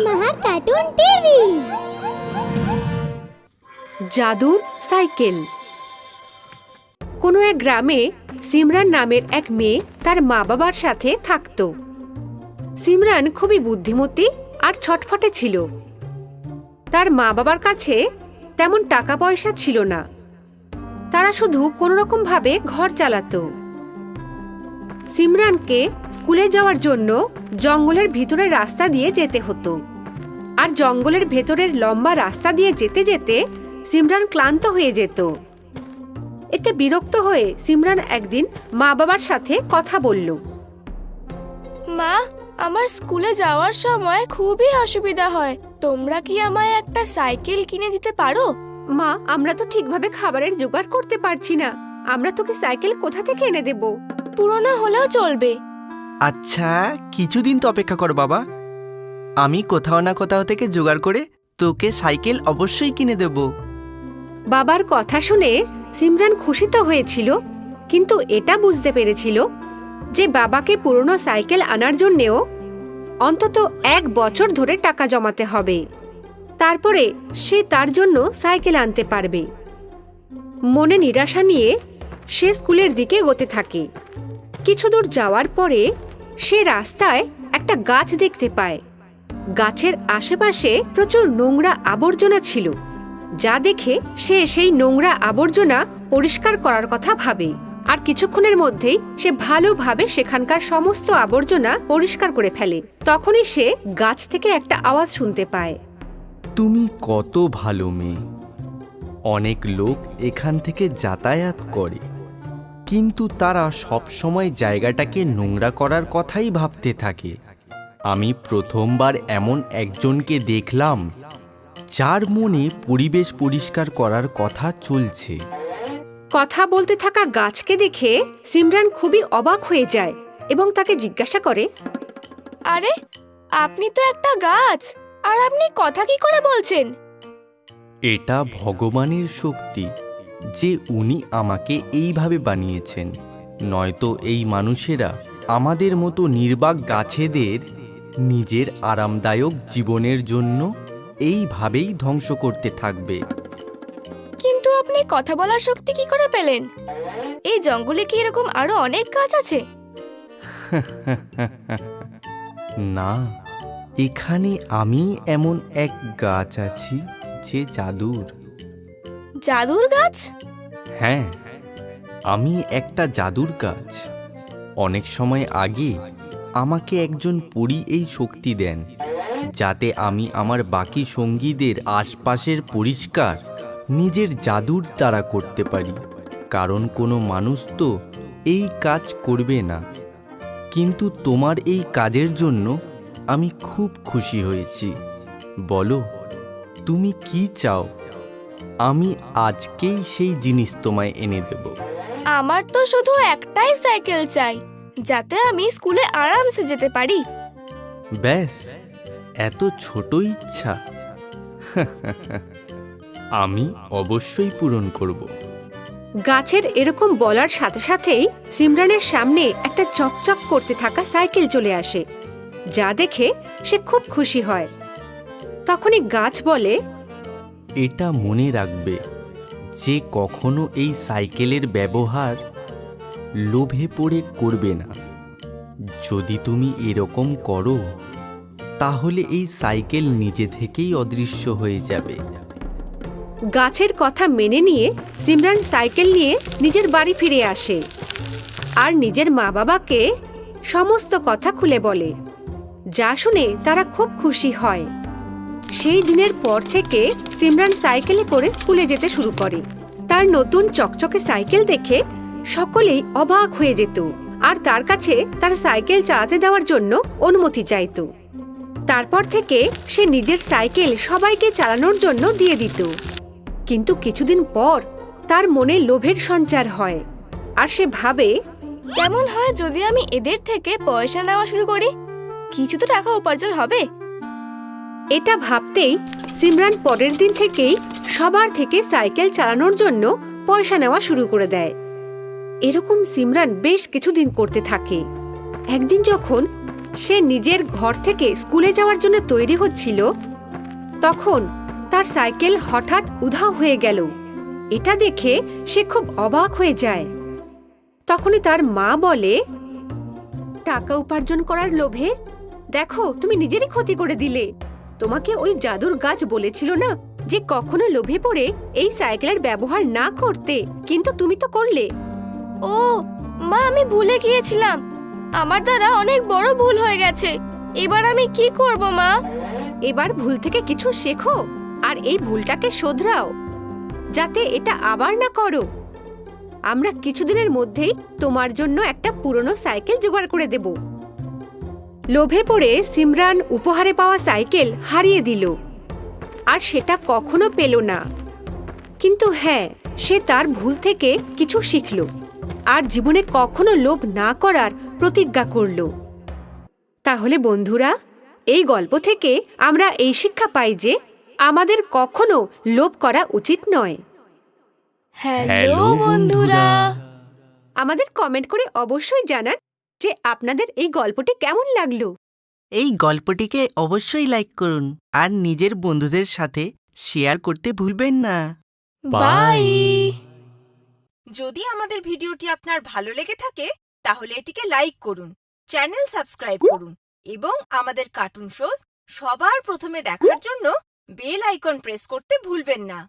মহা cartoon TV. জাদুর cycle. কোনো এক গ্রামে সিমরান নামের এক মেয়ে তার মা বাবার সাথে থাকত। সিমরান খুবই বুদ্ধিমতী আর ছটফটে ছিল। তার মা বাবার কাছে তেমন টাকা পয়সা ছিল না, তারা শুধু কোনোরকম ভাবে ঘর চালাতো। সিমরানকে স্কুলে যাওয়ার জন্য জঙ্গলের ভিতরের রাস্তা দিয়ে যেতে হতো, আর জঙ্গলের ভেতরের লম্বা রাস্তা দিয়ে যেতে যেতে সিমরান ক্লান্ত হয়ে যেত। এতে বিরক্ত হয়ে সিমরান একদিন মা বাবার সাথে কথা বলল। মা, আমার স্কুলে যাওয়ার সময় খুবই অসুবিধা হয়, তোমরা কি আমায় একটা সাইকেল কিনে দিতে পারো? মা, আমরা তো ঠিকভাবে খাবারের জোগাড় করতে পারছি না, আমরা তোকে সাইকেল কোথা থেকে এনে দেব? পুরোনো হলেও চলবে। আচ্ছা, কিছুদিন তো অপেক্ষা কর বাবা, আমি কোথাও না কোথাও থেকে জোগাড় করে তোকে সাইকেল অবশ্যই কিনে দেব। বাবার কথা শুনে সিমরান খুশি তো হয়েছিল, কিন্তু এটা বুঝতে পেরেছিল যে বাবাকে পুরনো সাইকেল আনার জন্যেও অন্তত 1 বছর ধরে টাকা জমাতে হবে, তারপরে সে তার জন্য সাইকেল আনতে পারবে। মনে নিরাশা নিয়ে সে স্কুলের দিকে এগোতে থাকে। কিছু দূর যাওয়ার পরে সে রাস্তায় একটা গাছ দেখতে পায়। গাছের আশেপাশে প্রচুর নোংরা আবর্জনা ছিল, যা দেখে সে সেই নোংরা আবর্জনা পরিষ্কার করার কথা ভাবে। আর কিছুক্ষণের মধ্যেই সে ভালোভাবে সেখানকার সমস্ত আবর্জনা পরিষ্কার করে ফেলে। তখনই সে গাছ থেকে একটা আওয়াজ শুনতে পায়। তুমি কত ভালো মেয়ে। অনেক লোক এখান থেকে যাতায়াত করে, কিন্তু তারা সব সময় জায়গাটাকে নোংরা করার কথাই ভাবতে থাকে। আমি প্রথমবার এমন একজনকে দেখলাম যার মনে পরিবেশ পরিষ্কার করার কথা চলছে। কথা বলতে থাকা গাছকে দেখে সিমরান খুবই অবাক হয়ে যায় এবং তাকে জিজ্ঞাসা করে, আরে, আপনি তো একটা গাছ, আর আপনি কথা কি করে বলছেন? এটা ভগবানের শক্তি যে উনি আমাকে এইভাবে বানিয়েছেন, নয়তো এই মানুষেরা আমাদের মতো নির্বাক গাছেদের নিজের আরামদায়ক জীবনের জন্য এইভাবেই ধ্বংস করতে থাকবে। কিন্তু আপনি কথা বলার শক্তি কি করে পেলেন? এই জঙ্গলে কি এরকম আরো অনেক গাছ আছে? না, এখানে আমি এমন এক গাছ আছি যে জাদুর। জাদুর গাছ? হ্যাঁ, আমি একটা জাদুর গাছ। অনেক সময় আগে আমাকে একজন পরী এই শক্তি দেন, যাতে আমি আমার বাকি সঙ্গীদের আশপাশের পরিষ্কার নিজের জাদুর দ্বারা করতে পারি। কারণ কোনো মানুষ তো এই কাজ করবে না, কিন্তু তোমার এই কাজের জন্য আমি খুব খুশি হয়েছি। বলো, তুমি কি চাও? আমি আজকেই সেই জিনিস তোমায় এনে দেব। আমার তো শুধু একটাই সাইকেল চাই, যাতে আমি স্কুলে আরামসে যেতে পারি। ব্যাস, এত ছোট ইচ্ছা? আমি অবশ্যই পূরণ করব। গাছের এরকম বলার সাথে সাথেই সিমরানের সামনে একটা চকচক করতে থাকা সাইকেল চলে আসে, যা দেখে সে খুব খুশি হয়। তখনই গাছ বলে, এটা মনে রাখবে যে কখনো এই সাইকেলের ব্যবহার লোভে পড়ে করবে না। যদি তুমি এরকম করো, তাহলে এই সাইকেল নিজে থেকেই অদৃশ্য হয়ে যাবে। গাছের কথা মেনে নিয়ে সিমরান সাইকেল নিয়ে নিজের বাড়ি ফিরে আসে আর নিজের মা বাবাকে সমস্ত কথা খুলে বলে, যা শুনে তারা খুব খুশি হয়। সেই দিনের পর থেকে সিমরান সাইকেলে করে স্কুলে যেতে শুরু করে। তার নতুন চকচকে সাইকেল দেখে সকলেই অবাক হয়ে যেত আর তার কাছে তার সাইকেল চালাতে দেওয়ার জন্য অনুমতি চাইত। তারপর থেকে সে নিজের সাইকেল সবাইকে চালানোর জন্য দিয়ে দিত। কিন্তু কিছুদিন পর তার মনে লোভের সঞ্চার হয় আর সে ভাবে, কেমন হয় যদি আমি এদের থেকে পয়সা নেওয়া শুরু করি? কিছু তো টাকা উপার্জন হবে। এটা ভাবতেই সিমরান পরের দিন থেকেই সবার থেকে সাইকেল চালানোর জন্য পয়সা নেওয়া শুরু করে দেয়। এরকম সিমরান বেশ কিছুদিন করতে থাকে। একদিন যখন সে নিজের ঘর থেকে স্কুলে যাওয়ার জন্য তৈরি হচ্ছিল তখন তার সাইকেল হঠাৎ উধাও হয়ে গেল। এটা দেখে সে খুব অবাক হয়ে যায়। তখনই তার মা বলে, টাকা উপার্জন করার লোভে দেখো তুমি নিজেরই ক্ষতি করে দিলে। তোমাকে ওই জাদুর গাছ বলেছিল না যে কখনো লোভে পড়ে এই সাইকেলের ব্যবহার না করতে, কিন্তু তুমি তো করলে। ও মা, আমি ভুলে গিয়েছিলাম। আমার দ্বারা অনেক বড় ভুল হয়ে গেছে। এবার আমি কি করব মা? এবার ভুল থেকে কিছু শেখো আর এই ভুলটাকে শোধরাও, যাতে এটা আবার না করো। আমরা কিছুদিনের মধ্যেই তোমার জন্য একটা পুরনো সাইকেল জোগাড় করে দেব। লোভে পড়ে সিমরান উপহারে পাওয়া সাইকেল হারিয়ে দিল আর সেটা কখনো পেল না। কিন্তু হ্যাঁ, সে তার ভুল থেকে কিছু শিখল আর জীবনে কখনো লোভ না করার প্রতিজ্ঞা করল। তাহলে বন্ধুরা, এই গল্প থেকে আমরা এই শিক্ষা পাই যে আমাদের কখনো লোভ করা উচিত নয়। হ্যালো বন্ধুরা। আমাদের কমেন্ট করে অবশ্যই জানান যে আপনাদের এই গল্পটি কেমন লাগলো। এই গল্পটিকে অবশ্যই লাইক করুন আর নিজের বন্ধুদের সাথে শেয়ার করতে ভুলবেন না। বাই। যদি আমাদের ভিডিওটি আপনার ভালো লেগে থাকে তাহলে এটিকে লাইক করুন, চ্যানেল সাবস্ক্রাইব করুন এবং আমাদের কার্টুন শোজ সবার প্রথমে দেখার জন্য বেল আইকন প্রেস করতে ভুলবেন না।